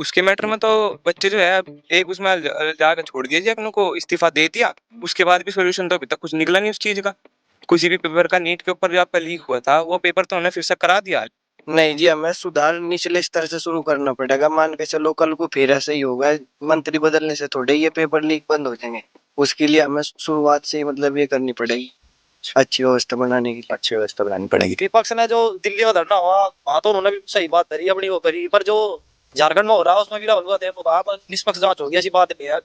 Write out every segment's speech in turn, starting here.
उसके मैटर में तो बच्चे जो है एक उसमें जाकर छोड़ दिया जी, अपनों को इस्तीफा दे दिया। उसके बाद भी सोल्यूशन तो अभी तक कुछ निकला नहीं उस चीज का। किसी भी पेपर का नीट के ऊपर जो आपका लीक हुआ था वो पेपर तो उन्होंने फिर से करा दिया। नहीं जी, हमें सुधार निचले स्तर से शुरू करना पड़ेगा। मान के चलो कल को फिर ऐसे ही होगा, मंत्री बदलने से थोड़े ये पेपर लीक बंद हो जाएंगे। उसके लिए हमें शुरुआत से ही मतलब ये करनी पड़ेगी, अच्छी व्यवस्था बनाने के लिए। अच्छी व्यवस्था बनानी पड़ेगी। विपक्ष ने जो दिल्ली में धरना हुआ वहां तो उन्होंने भी सही बात करी, अपनी वो करी, पर जो झारखंड में हो रहा है उसमें भी राहुल गांधी ने कहा पर निष्पक्ष जांच होगी, ऐसी बात नहीं है,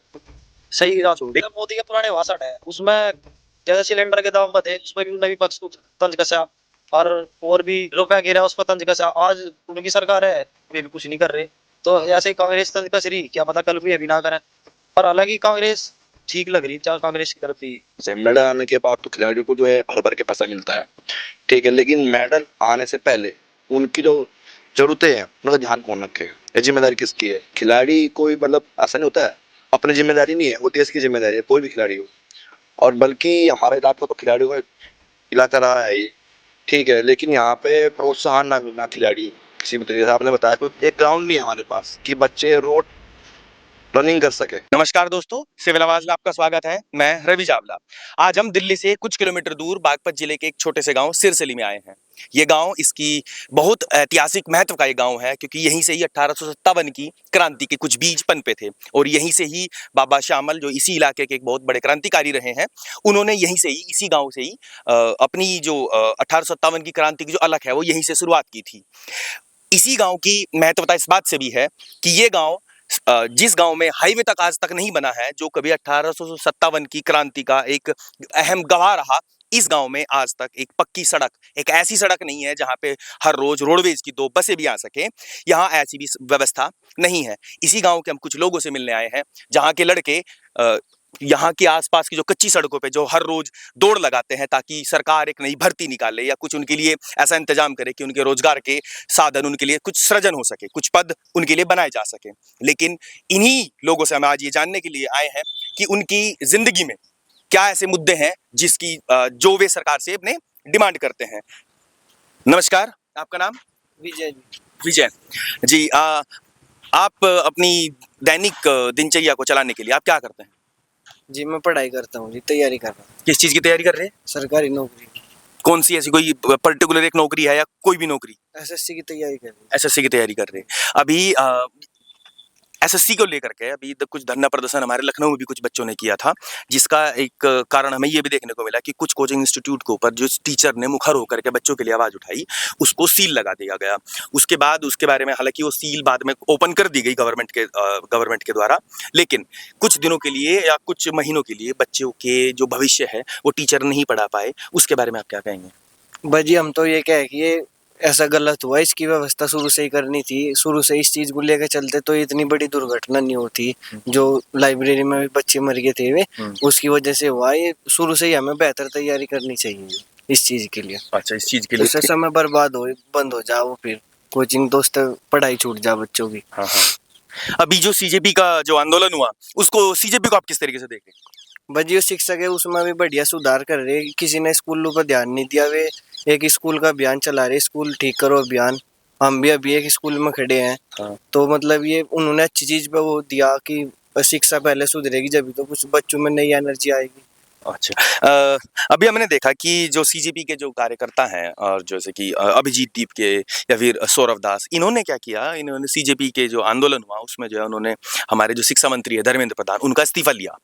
सही जांच होगी। मोदी के पुराने भाषण है उसमें जैसे सिलेंडर के दाम बढ़े उसमें भी उन्होंने विपक्ष को तंज कसा, और भी रुपया गिरा उस पर तंज कसा। आज उनकी सरकार है वे भी कुछ नहीं कर रहे, तो ऐसे ही कांग्रेस तंज कस रही, क्या पता कल भी अभी ना करें। पर हालांकि कांग्रेस ठीक लग रही चाहे कांग्रेस की तरफ ही। मेडल आने के बाद तो खिलाड़ियों को जो है भर भर के पैसा मिलता है, ठीक है, लेकिन मेडल आने से पहले उनकी जो जरूरतें हैं उनका ध्यान कौन रखेगा? ये जिम्मेदारी किसकी है? खिलाड़ी कोई मतलब ऐसा नहीं होता है, अपनी जिम्मेदारी नहीं है, वो देश की जिम्मेदारी है, कोई भी खिलाड़ी हो। और बल्कि हमारे इलाका तो खिलाड़ियों का इलाका रहा है ही, ठीक है, लेकिन यहाँ पे प्रोत्साहन ना मिलना खिलाड़ी किसी भी तरीके से। आपने बताया कोई एक ग्राउंड नहीं है हमारे पास कि बच्चे रोड रनिंग कर सके। नमस्कार दोस्तों, सिविल आवाज में आपका स्वागत है। मैं रवि चावला। आज हम दिल्ली से कुछ किलोमीटर दूर बागपत जिले के एक छोटे से गांव सिरसली में आए हैं। ये गांव इसकी बहुत ऐतिहासिक महत्व का ये गांव है, क्योंकि यहीं से ही 1857 की क्रांति के कुछ बीज पनपे थे और यहीं से ही बाबा श्यामल, जो इसी इलाके के एक बहुत बड़े क्रांतिकारी रहे हैं, उन्होंने यहीं से ही, इसी गाँव से ही अपनी जो 1857 की क्रांति की जो अलख है वो यहीं से शुरुआत की थी। इसी गांव की महत्वता इस बात से भी है कि ये गांव, जिस गांव में हाईवे तक आज तक नहीं बना है, जो कभी 1857 की क्रांति का एक अहम गवाह रहा, इस गांव में आज तक एक पक्की सड़क, एक ऐसी सड़क नहीं है जहां पे हर रोज रोडवेज की 2 बसें भी आ सके। यहाँ ऐसी भी व्यवस्था नहीं है। इसी गांव के हम कुछ लोगों से मिलने आए हैं, जहां के लड़के यहाँ के आसपास की जो कच्ची सड़कों पे जो हर रोज दौड़ लगाते हैं ताकि सरकार एक नई भर्ती निकाले या कुछ उनके लिए ऐसा इंतजाम करे कि उनके रोजगार के साधन, उनके लिए कुछ सृजन हो सके, कुछ पद उनके लिए बनाए जा सके। लेकिन इन्हीं लोगों से हम आज ये जानने के लिए आए हैं कि उनकी जिंदगी में क्या ऐसे मुद्दे हैं जिसकी जो वे सरकार से अपने डिमांड करते हैं। नमस्कार, आपका नाम? विजय विजय जी। आप अपनी दैनिक दिनचर्या को चलाने के लिए आप क्या करते हैं? जी, मैं पढ़ाई करता हूँ जी, तैयारी कर रहा हूँ किस चीज की तैयारी कर रहे हैं? सरकारी नौकरी। कौन सी ऐसी कोई पर्टिकुलर एक नौकरी है या कोई भी नौकरी? एसएससी की तैयारी कर रही हूँ। एसएससी की तैयारी कर रहे हैं अभी। एसएससी को लेकर के अभी कुछ धरना प्रदर्शन हमारे लखनऊ में भी कुछ बच्चों ने किया था, जिसका एक कारण हमें ये भी देखने को मिला कि कुछ कोचिंग इंस्टीट्यूट के ऊपर जो टीचर ने मुखर होकर के बच्चों के लिए आवाज उठाई, उसको सील लगा दिया गया। उसके बाद उसके बारे में, हालांकि वो सील बाद में ओपन कर दी गई गवर्नमेंट के द्वारा, लेकिन कुछ दिनों के लिए या कुछ महीनों के लिए बच्चों के जो भविष्य है वो टीचर नहीं पढ़ा पाए। उसके बारे में आप क्या कहेंगे? भाजी, हम तो ये कहे कि ये ऐसा गलत हुआ, इसकी व्यवस्था शुरू से ही करनी थी। शुरू से इस चीज को लेकर चलते तो इतनी बड़ी दुर्घटना नहीं होती। जो लाइब्रेरी में भी बच्चे मर गए थे वे उसकी वजह से हुआ। ये शुरू से ही हमें बेहतर तैयारी करनी चाहिए इस चीज के लिए। अच्छा, इस चीज के लिए उससे समय बर्बाद हो, बंद हो जाओ, फिर कोचिंग दोस्त पढ़ाई छूट जा बच्चों की। हाँ हाँ। अभी जो सीजेपी का जो आंदोलन हुआ, उसको, सीजेपी को आप किस तरीके से देखें? भाजी, जो शिक्षक है उसमें भी बढ़िया सुधार कर रहे। किसी ने स्कूलों पर ध्यान नहीं दिया। वे एक स्कूल का अभियान चला रहे, स्कूल ठीक करो अभियान। हम भी अभी एक स्कूल में खड़े हैं। हाँ। तो मतलब ये उन्होंने अच्छी चीज पे वो दिया कि शिक्षा पहले सुधरेगी जब तो कुछ बच्चों में नई एनर्जी आएगी। अच्छा, अभी हमने देखा कि जो सीजेपी के जो कार्यकर्ता हैं, और जैसे कि अभिजीत दीप के या फिर सौरभ दास, इन्होंने क्या किया, इन्होंने सीजेपी के जो आंदोलन हुआ उसमें जो है उन्होंने हमारे जो शिक्षा मंत्री है धर्मेंद्र प्रधान, उनका इस्तीफा लिया।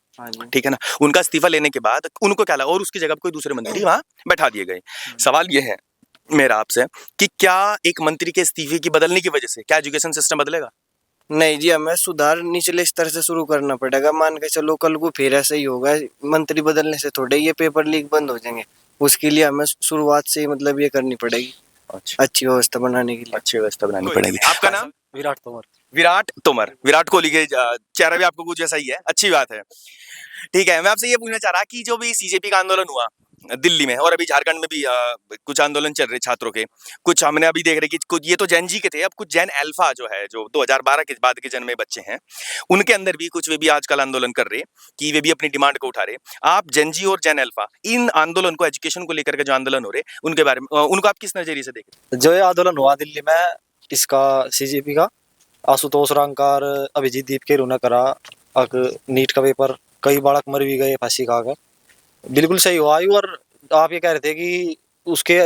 ठीक है ना? उनका इस्तीफा लेने के बाद उनको क्या लगा, और उसकी जगह कोई दूसरे मंत्री वहां बैठा दिए गए। सवाल ये है मेरा आपसे कि क्या एक मंत्री के इस्तीफे की बदलने की वजह से क्या एजुकेशन सिस्टम बदलेगा? नहीं जी, हमें सुधार निचले स्तर से शुरू करना पड़ेगा। मान के चलो कल को फिर ऐसा ही होगा, मंत्री बदलने से थोड़े ये पेपर लीक बंद हो जाएंगे। उसके लिए हमें शुरुआत से ही मतलब ये करनी पड़ेगी, अच्छी व्यवस्था बनाने के लिए। अच्छी व्यवस्था बनानी पड़ेगी। आपका नाम? विराट तोमर। विराट तोमर। विराट कोहली के चेहरा भी आपको कुछ ऐसा ही है, अच्छी बात है। ठीक है, मैं आपसे ये पूछना चाह रहा कि जो भी सीजेपी का आंदोलन हुआ दिल्ली में, और अभी झारखंड में भी कुछ आंदोलन चल रहे छात्रों के, कुछ हमने अभी देख रहे कि कुछ ये तो जैन जी के थे, अब कुछ जैन अल्फा जो है, जो 2012 के बाद के जन्मे बच्चे हैं, उनके अंदर भी कुछ वे भी आजकल आंदोलन कर रहे कि वे भी अपनी डिमांड को उठा रहे। आप जैन जी और जैन अल्फा, इन आंदोलन को, एजुकेशन को लेकर के जो आंदोलन हो रहे, उनके बारे में, उनको आप किस नजरिए से देख रहे? जो ये आंदोलन हुआ दिल्ली में इसका सीजेपी का, आशुतोष रांकार, अभिजीत दीप के ने करा अक नीट का पेपर, कई बालक मर भी गए फांसी खा कर। बिल्कुल सही हुआ आयु। और आप ये कह रहे थे कि उसके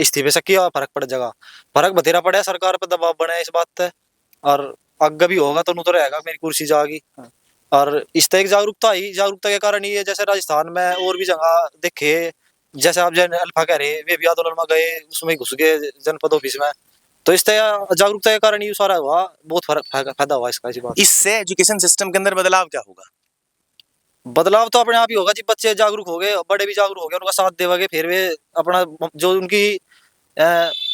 इस्तीफे से क्या फर्क पड़ जाएगा? फर्क बथेरा पड़ा है, सरकार पर दबाव बना है इस बात पे। और आगे भी होगा तो तो रहेगा, मेरी कुर्सी जाएगी। और इस तरह की जागरूकता के कारण ही है। जैसे राजस्थान में और भी जगह देखे, जैसे आप जन अल्फा कह रहे, वे भी आंदोलन में गए, उसमें घुस गए जनपद ऑफिस में। तो इस तरह जागरूकता के कारण ये सारा हुआ, बहुत फर्क फायदा हुआ इसका। इसी बात इससे एजुकेशन सिस्टम के अंदर बदलाव क्या होगा? बदलाव तो अपने आप ही होगा जी। बच्चे जागरूक हो गए, बड़े भी जागरूक हो गए, उनका साथ देवागे, फिर वे अपना जो उनकी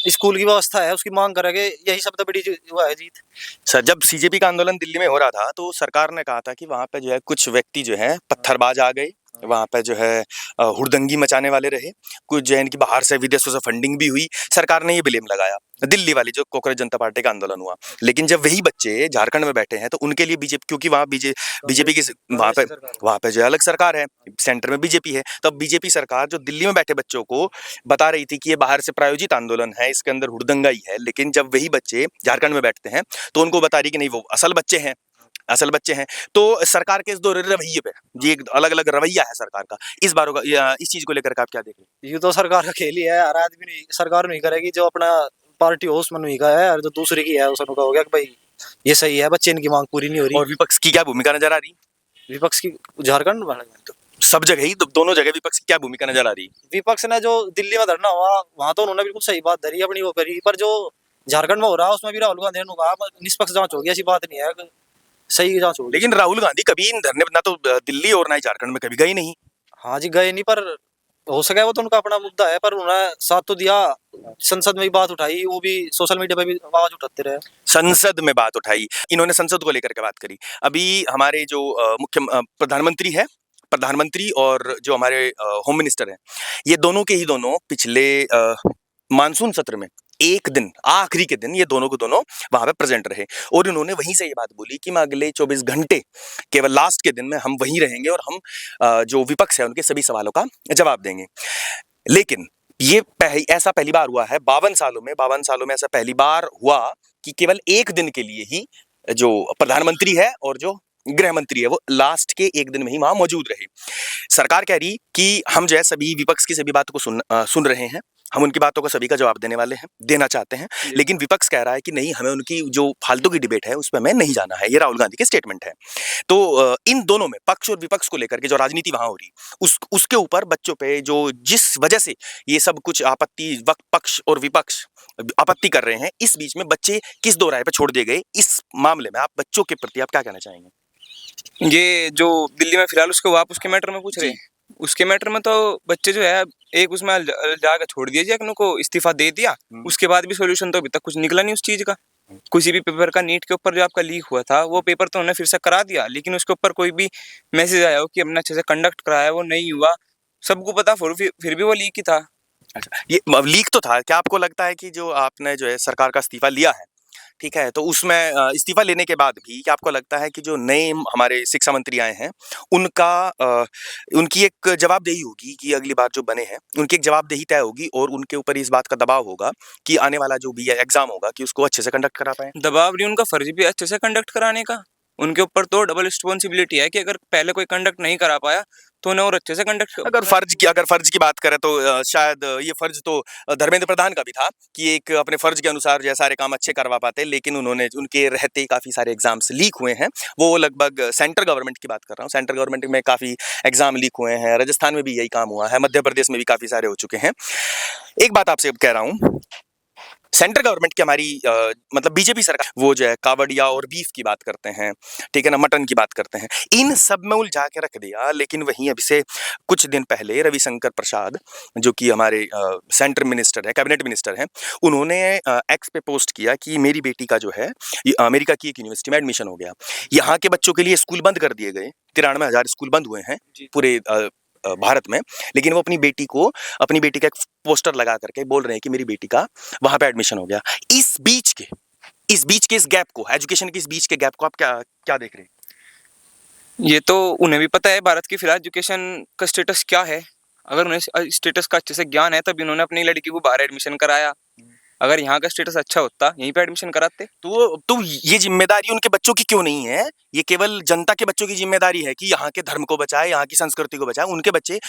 स्कूल की व्यवस्था है उसकी मांग करेंगे। यही सबसे बड़ी वो है जीत। सर, जब सीजेपी का आंदोलन दिल्ली में हो रहा था तो सरकार ने कहा था कि वहां पे जो है कुछ व्यक्ति जो है पत्थरबाज आ गए, वहां पे जो है हुड़दंगी मचाने वाले रहे, कुछ जो है इनकी बाहर से विदेशों से फंडिंग भी हुई। सरकार ने ये ब्लेम लगाया दिल्ली वाली जो कांग्रेस जनता पार्टी का आंदोलन हुआ। लेकिन जब वही बच्चे झारखंड में बैठे हैं तो उनके लिए बीजेपी, क्योंकि वहाँ बीजेपी की वहां पे जो है अलग सरकार है, सेंटर में बीजेपी है, तब बीजेपी सरकार जो दिल्ली में बैठे बच्चों को बता रही थी कि ये बाहर से प्रायोजित आंदोलन है, इसके अंदर हुड़दंगाई है। लेकिन जब वही बच्चे झारखंड में बैठते हैं तो उनको बता रही कि नहीं, वो असल बच्चे हैं। तो सरकार के इस दो रवैये पे, ये एक अलग अलग रवैया है सरकार का, इस बार इस चीज को लेकर के आप क्या देख रहे हैं? ये तो सरकार का खेल ही है। हर आदमी नहीं, सरकार नहीं करेगी। जो अपना पार्टी हो उसमें नहीं का है, और जो दूसरे की है उसमें का हो गया कि भाई ये सही है, बच्चे इनकी मांग पूरी नहीं हो रही। और विपक्ष की क्या भूमिका नजर आ रही? विपक्ष की झारखंड में तो सब जगह ही, दोनों जगह विपक्ष की क्या भूमिका नजर आ रही? विपक्ष ने जो दिल्ली में धरना हुआ वहां तो उन्होंने बिल्कुल सही बात धरी, अपनी वो करी। पर जो झारखंड में हो रहा उसमें भी राहुल गांधी ने कहा निष्पक्ष जांच होगी, ऐसी बात नहीं है, सही जांच होगी। लेकिन राहुल गांधी कभी इन धरने ना तो दिल्ली और ना ही झारखंड में कभी गए नहीं। हाँ जी, गए नहीं, पर हो सके वो तो उनका अपना मुद्दा है। पर उन्होंने साथ तो दिया, संसद में भी बात उठाई, वो भी सोशल मीडिया पे भी आवाज उठाते रहे। संसद में बात उठाई, इन्होंने संसद को लेकर के बात करी। अभी हमारे जो प्रधानमंत्री और जो हमारे होम मिनिस्टर हैं, ये दोनों के ही दोनों पिछले मानसून सत्र में एक दिन, आखिरी के दिन, ये दोनों को दोनों वहां पे प्रेजेंट रहे और इन्होंने वहीं से ये बात बोली कि मैं अगले 24 घंटे, केवल लास्ट के दिन में हम वहीं रहेंगे और हम जो विपक्ष है उनके सभी सवालों का जवाब देंगे। लेकिन ये ऐसा पहली बार हुआ है 52 सालों में ऐसा पहली बार हुआ कि केवल एक दिन के लिए ही जो प्रधानमंत्री है और जो गृह मंत्री है वो लास्ट के एक दिन में ही वहां मौजूद रहे। सरकार कह रही कि हम जो है सभी विपक्ष की सभी बातों को सुन रहे हैं, हम उनकी बातों का सभी का जवाब देने वाले हैं, देना चाहते हैं। लेकिन विपक्ष कह रहा है कि नहीं, हमें उनकी जो फालतू की डिबेट है उस पर हमें नहीं जाना है। ये राहुल गांधी की स्टेटमेंट है। तो इन दोनों में, पक्ष और विपक्ष को लेकर के जो राजनीति वहां हो रही, उसके ऊपर बच्चों पे जो जिस वजह से ये सब कुछ आपत्ति, पक्ष और विपक्ष आपत्ति कर रहे हैं, इस बीच में बच्चे किस दो राय पे छोड़ दिए गए, इस मामले में आप बच्चों के प्रति आप क्या कहना चाहेंगे? ये जो दिल्ली में फिलहाल उसको आप उसके मैटर में पूछ रहे हैं, उसके मैटर में तो बच्चे जो है एक उसमें जाकर छोड़ दिया, उनको इस्तीफा दे दिया। उसके बाद भी सॉल्यूशन तो अभी तक कुछ निकला नहीं उस चीज का। किसी भी पेपर का, नीट के ऊपर जो आपका लीक हुआ था वो पेपर तो उन्होंने फिर से करा दिया, लेकिन उसके ऊपर कोई भी मैसेज आया हो कि हमने अच्छे से कंडक्ट कराया, वो नहीं हुआ। सबको पता, फिर भी वो लीक ही था। अच्छा, ये लीक तो था। क्या आपको लगता है कि जो आपने जो है सरकार का इस्तीफा लिया है, ठीक है, तो उसमें इस्तीफा लेने के बाद भी क्या आपको लगता है कि जो नए हमारे शिक्षा मंत्री आए हैं उनकी एक जवाबदेही होगी कि अगली बार जो बने हैं उनकी एक जवाबदेही तय होगी और उनके ऊपर इस बात का दबाव होगा कि आने वाला जो भी एग्जाम होगा कि उसको अच्छे से कंडक्ट करा पाए? दबाव नहीं, उनका फर्ज भी अच्छे से कंडक्ट कराने का। उनके ऊपर तो डबल रिस्पॉन्सिबिलिटी है कि अगर पहले कोई कंडक्ट नहीं करा पाया तो उन्हें और अच्छे से कंडक्ट। अगर फर्ज की बात करें तो शायद ये फर्ज तो धर्मेंद्र प्रधान का भी था कि एक अपने फर्ज के अनुसार जो सारे काम अच्छे करवा पाते, लेकिन उन्होंने, उनके रहते काफी सारे एग्जाम्स लीक हुए हैं। वो लगभग सेंट्रल गवर्नमेंट की बात कर रहा हूँ, सेंट्रल गवर्नमेंट में काफी एग्जाम लीक हुए हैं। राजस्थान में भी यही काम हुआ है, मध्य प्रदेश में भी काफी सारे हो चुके हैं। एक बात आपसे कह रहा हूँ, सेंट्रल गवर्नमेंट की हमारी मतलब बीजेपी सरकार, वो जो है कावड़िया और बीफ की बात करते हैं, ठीक है ना, मटन की बात करते हैं, इन सब में उलझा के रख दिया। लेकिन वहीं अभी से कुछ दिन पहले रविशंकर प्रसाद, जो कि हमारे सेंटर मिनिस्टर है, कैबिनेट मिनिस्टर हैं, उन्होंने एक्स पे पोस्ट किया कि मेरी बेटी का जो है अमेरिका की एक यूनिवर्सिटी में एडमिशन हो गया। यहाँ के बच्चों के लिए स्कूल बंद कर दिए गए, 93,000 स्कूल बंद हुए हैं पूरे भारत में। लेकिन वो अपनी बेटी का एक पोस्टर लगा करके बोल रहे हैं कि मेरी बेटी का वहां पे एडमिशन हो गया। इस बीच के इस गैप को, एजुकेशन के इस बीच के गैप को आप क्या देख रहे हैं? ये तो उन्हें भी पता है भारत की फिलहाल एजुकेशन का स्टेटस क्या है। अगर उन्हें स्टेटस का अच्छे से ज्ञान है तभी उन्होंने अपनी लड़की को बाहर एडमिशन कराया। अगर यहाँ का स्टेटस अच्छा होता यहीं पे एडमिशन कराते। तो ये जिम्मेदारी उनके बच्चों की क्यों नहीं है? ये केवल जनता के बच्चों की जिम्मेदारी है कि यहाँ के धर्म को बचाए, यहाँ की संस्कृति को बचाए। उनके बच्चे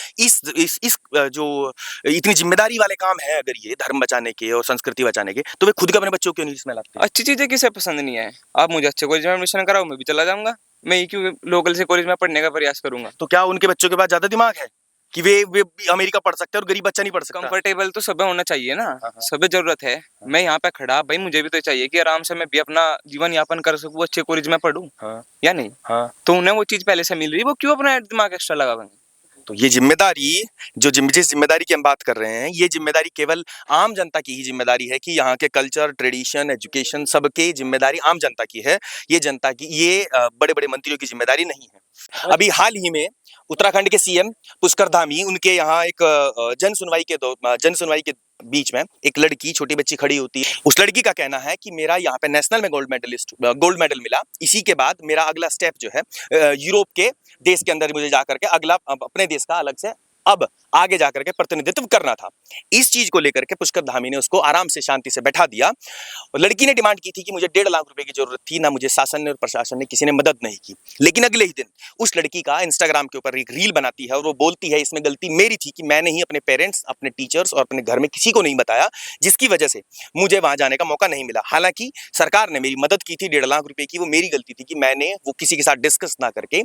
जो इतनी जिम्मेदारी वाले काम है, अगर ये धर्म बचाने के और संस्कृति बचाने के, तो वे खुद के अपने बच्चों को क्यों नहीं इसमें लाते? अच्छी चीजें किसे पसंद नहीं है? आप मुझे अच्छे कॉलेज में एडमिशन कराओ, मैं भी चला जाऊंगा। मैं ही क्यों लोकल से कॉलेज में पढ़ने का प्रयास करूंगा? तो क्या उनके बच्चों के पास ज्यादा दिमाग है कि वे अमेरिका पढ़ सकते हैं और गरीब बच्चा नहीं पढ़ सकता? कंफर्टेबल तो सब होना चाहिए ना, हाँ। सब जरूरत है। मैं यहाँ पे खड़ा भाई, मुझे भी तो चाहिए कि आराम से मैं भी अपना जीवन यापन कर सकूँ, अच्छे कॉलेज में पढूं, हाँ। या नहीं? हाँ। तो उन्हें वो चीज पहले से मिल रही है, वो क्यों अपना दिमाग एक्स्ट्रा लगाएंगे? तो ये जिम्मेदारी, जिस जिम्मेदारी की हम बात कर रहे हैं, ये जिम्मेदारी केवल आम जनता की ही जिम्मेदारी है कि यहाँ के कल्चर, ट्रेडिशन, एजुकेशन सबके जिम्मेदारी आम जनता की है। ये जनता की, ये बड़े-बड़े मंत्रियों की जिम्मेदारी नहीं है। अभी हाल ही में उत्तराखंड के सीएम पुष्कर धामी, उनके यहाँ एक जन सुनवाई के बीच में एक लड़की, छोटी बच्ची खड़ी होती है। उस लड़की का कहना है कि मेरा यहाँ पे नेशनल में गोल्ड मेडल मिला, इसी के बाद मेरा अगला स्टेप जो है यूरोप के देश के अंदर मुझे जाकर के अगला अपने देश का अलग से अब आगे जाकर के प्रतिनिधित्व करना था। इस चीज को लेकर के पुष्कर धामी ने उसको आराम से शांति से बैठा दिया। और लड़की ने डिमांड की थी कि मुझे 1.5 लाख रुपए की जरूरत थी, ना मुझे शासन ने और प्रशासन ने किसी ने मदद नहीं की। लेकिन अगले ही दिन उस लड़की का इंस्टाग्राम के ऊपर एक रील बनाती है और वो बोलती है, इसमें गलती मेरी थी कि मैंने ही अपने पेरेंट्स, अपने टीचर्स और अपने घर में किसी को नहीं बताया, जिसकी वजह से मुझे वहां जाने का मौका नहीं मिला। हालांकि सरकार ने मेरी मदद की थी 1.5 लाख रुपए की, वो मेरी गलती थी कि मैंने वो किसी के साथ डिस्कस ना करके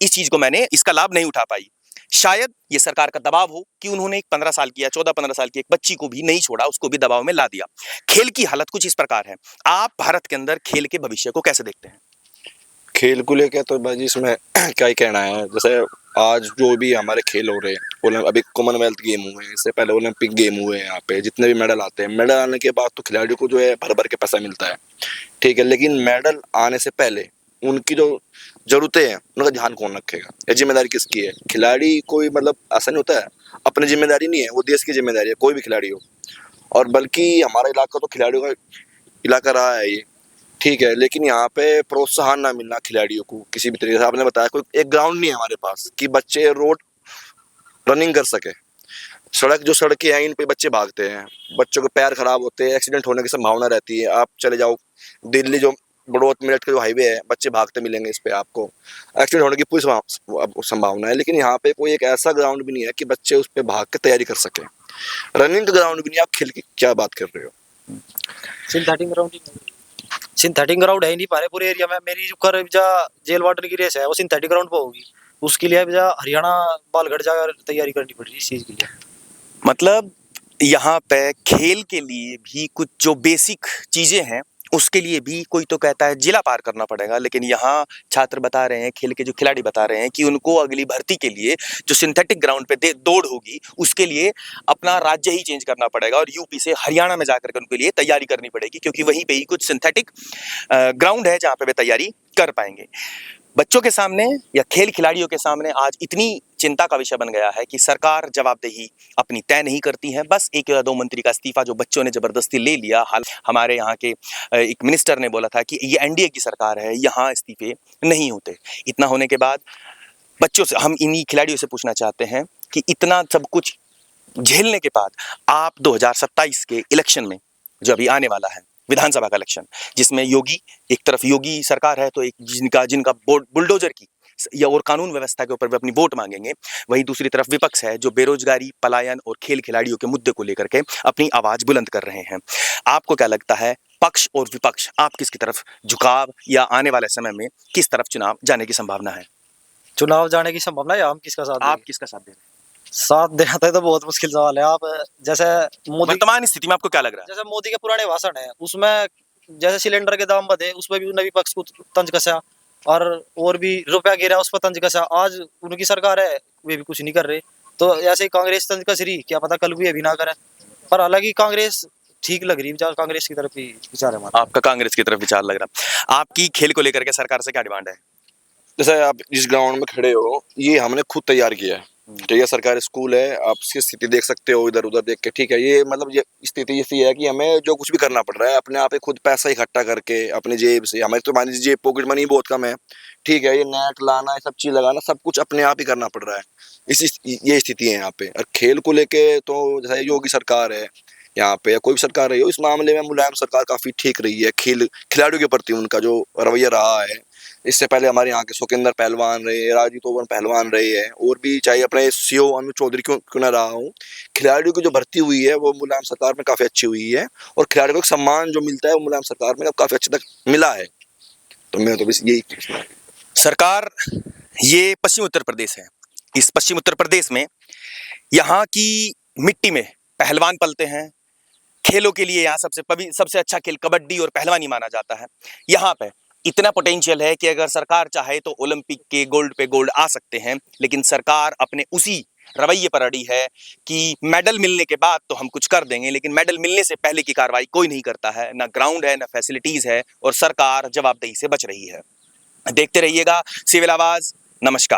इस चीज को मैंने इसका लाभ नहीं उठा पाई। शायद ये सरकार का दबाव हो कि उन्होंने एक 15 साल की या 14-15 साल की एक बच्ची को भी नहीं छोड़ा, उसको भी दबाव में ला दिया। खेल की हालत कुछ इस प्रकार है। आप भारत के अंदर खेल के भविष्य को कैसे देखते हैं? खेल को लेके तो भाई इसमें क्या ही कहना है। जैसे आज जो भी हमारे खेल हो रहे हैं, अभी कॉमनवेल्थ गेम हुए हैं, इससे पहले ओलंपिक गेम हुए हैं, यहाँ पे जितने भी मेडल आते हैं, मेडल आने के बाद तो खिलाड़ियों को जो है भर भर के पैसा मिलता है, ठीक है, लेकिन मेडल आने से पहले उनकी जो जरूरतें हैं उनका ध्यान कौन रखेगा? ये जिम्मेदारी किसकी है? खिलाड़ी कोई मतलब ऐसा नहीं होता है, अपनी जिम्मेदारी नहीं है, वो देश की जिम्मेदारी है, कोई भी खिलाड़ी हो। और बल्कि हमारा इलाका तो खिलाड़ियों का इलाका रहा है ये, ठीक है, लेकिन यहाँ पे प्रोत्साहन ना मिलना खिलाड़ियों को किसी भी तरीके से। आपने बताया कोई एक ग्राउंड नहीं है हमारे पास कि बच्चे रोड रनिंग कर सके। सड़कें हैं, इन पे बच्चे भागते हैं, बच्चों के पैर खराब होते हैं, एक्सीडेंट होने की संभावना रहती है। आप चले जाओ दिल्ली, जो बड़ौत मेरठ का जो हाईवे है, बच्चे भागते मिलेंगे, इस पे आपको एक्सीडेंट होने की पूरी संभावना है। लेकिन यहाँ पे कोई एक ऐसा ग्राउंड भी नहीं है कि बच्चे उस पे भाग के तैयारी कर सके। रनिंग का ग्राउंड भी नहीं, आप खेल की क्या बात कर रहे हो? सिंथेटिक ग्राउंड है ही नहीं पा रहे पूरे एरिया में। मेरी जो कर जेल वार्डन की रेस है वो सिंथेटिक ग्राउंड पे होगी, उसके लिए हरियाणा बालगढ़ जाकर तैयारी करनी पड़ रही है इस चीज के लिए। मतलब यहाँ पे खेल के लिए भी कुछ जो बेसिक चीजें हैं उसके लिए भी कोई तो कहता है जिला पार करना पड़ेगा, लेकिन यहाँ छात्र बता रहे हैं, खेल के जो खिलाड़ी बता रहे हैं कि उनको अगली भर्ती के लिए जो सिंथेटिक ग्राउंड पे दौड़ होगी उसके लिए अपना राज्य ही चेंज करना पड़ेगा और यूपी से हरियाणा में जाकर के उनके लिए तैयारी करनी पड़ेगी, क्योंकि वहीं पे ही कुछ सिंथेटिक ग्राउंड है जहाँ पे वे तैयारी कर पाएंगे। बच्चों के सामने या खेल खिलाड़ियों के सामने आज इतनी चिंता का विषय बन गया है कि सरकार जवाबदेही अपनी तय नहीं करती है। बस 1 या 2 मंत्री का इस्तीफा जो बच्चों ने जबरदस्ती ले लिया। हाल हमारे यहाँ के एक मिनिस्टर ने बोला था कि ये एनडीए की सरकार है, यहाँ इस्तीफे नहीं होते। इतना होने के बाद बच्चों से, हम इन्हीं खिलाड़ियों से पूछना चाहते हैं कि इतना सब कुछ झेलने के बाद आप 2027 के इलेक्शन में, जो अभी आने वाला है विधानसभा का इलेक्शन, जिसमें योगी, एक तरफ योगी सरकार है तो एक जिनका बुलडोजर की या और कानून व्यवस्था के ऊपर वे अपनी वोट मांगेंगे, वहीं दूसरी तरफ विपक्ष है जो बेरोजगारी, पलायन और खेल खिलाड़ियों के मुद्दे को लेकर के अपनी आवाज बुलंद कर रहे हैं। आपको क्या लगता है, पक्ष और विपक्ष, आप किसकी तरफ झुकाव या आने वाले समय में किस तरफ चुनाव जाने की संभावना है? चुनाव जाने की संभावना है, हम किसका साथ आप किसका साथ दे रहे हैं? साथ देना तो बहुत मुश्किल सवाल है। आप जैसे मोदी, वर्तमान स्थिति में आपको क्या लग रहा है? जैसे मोदी के पुराने भाषण है उसमें जैसे सिलेंडर के दाम बढ़े उसमें भी उन्होंने विपक्ष को तंज कसा और भी रुपया गिरा उस पर तंज कसा। आज उनकी सरकार है वे भी कुछ नहीं कर रहे, तो ऐसे ही कांग्रेस तंज कस रही, क्या पता कल भी ये भी ना करे। पर हालांकि कांग्रेस ठीक लग रही है, कांग्रेस की तरफ ही विचार है हमारा। आपका कांग्रेस की तरफ विचार लग रहा। आपकी खेल को लेकर के सरकार से क्या डिमांड है? जैसे आप जिस ग्राउंड में खड़े हो, ये हमने खुद तैयार किया है, ठीक है, सरकारी स्कूल है, आप इसकी स्थिति देख सकते हो इधर उधर देख के, ठीक है। ये मतलब ये स्थिति ऐसी है कि हमें जो कुछ भी करना पड़ रहा है अपने आप ही, खुद पैसा इकट्ठा करके अपनी जेब से। हमारी तो मान लीजिए जेब पॉकेट मनी बहुत कम है, ठीक है, ये नेट लाना, ये सब चीज लगाना, सब कुछ अपने आप ही करना पड़ रहा है। ये स्थिति है यहाँ पे। और खेल को लेके तो जैसे योगी सरकार है, यहाँ पे, या कोई भी सरकार रही हो, इस मामले में मुलायम सरकार काफी ठीक रही है। खिलाड़ियों के प्रति उनका जो रवैया रहा है, इससे पहले हमारे यहाँ के सुखिंदर पहलवान रहे, राजीव तोमर पहलवान रहे हैं, और भी चाहे अपने सीओ अनु चौधरी क्यों ना रहा हूँ, खिलाड़ियों की जो भर्ती हुई है वो मुलायम सरकार में काफी अच्छी हुई है, और खिलाड़ियों को एक सम्मान जो मिलता है वो मुलायम सरकार में काफी अच्छे तक मिला है। तो मैं तो बस यही सरकार, ये पश्चिम उत्तर प्रदेश है। इस पश्चिम उत्तर प्रदेश में यहाँ की मिट्टी में पहलवान पलते हैं। खेलों के लिए यहाँ सबसे अच्छा खेल कबड्डी और पहलवानी माना जाता है। यहाँ पे इतना पोटेंशियल है कि अगर सरकार चाहे तो ओलंपिक के गोल्ड पे गोल्ड आ सकते हैं, लेकिन सरकार अपने उसी रवैये पर अड़ी है कि मेडल मिलने के बाद तो हम कुछ कर देंगे, लेकिन मेडल मिलने से पहले की कार्रवाई कोई नहीं करता है। ना ग्राउंड है, ना फैसिलिटीज है, और सरकार जवाबदेही से बच रही है। देखते रहिएगा सिविल आवाज। नमस्कार।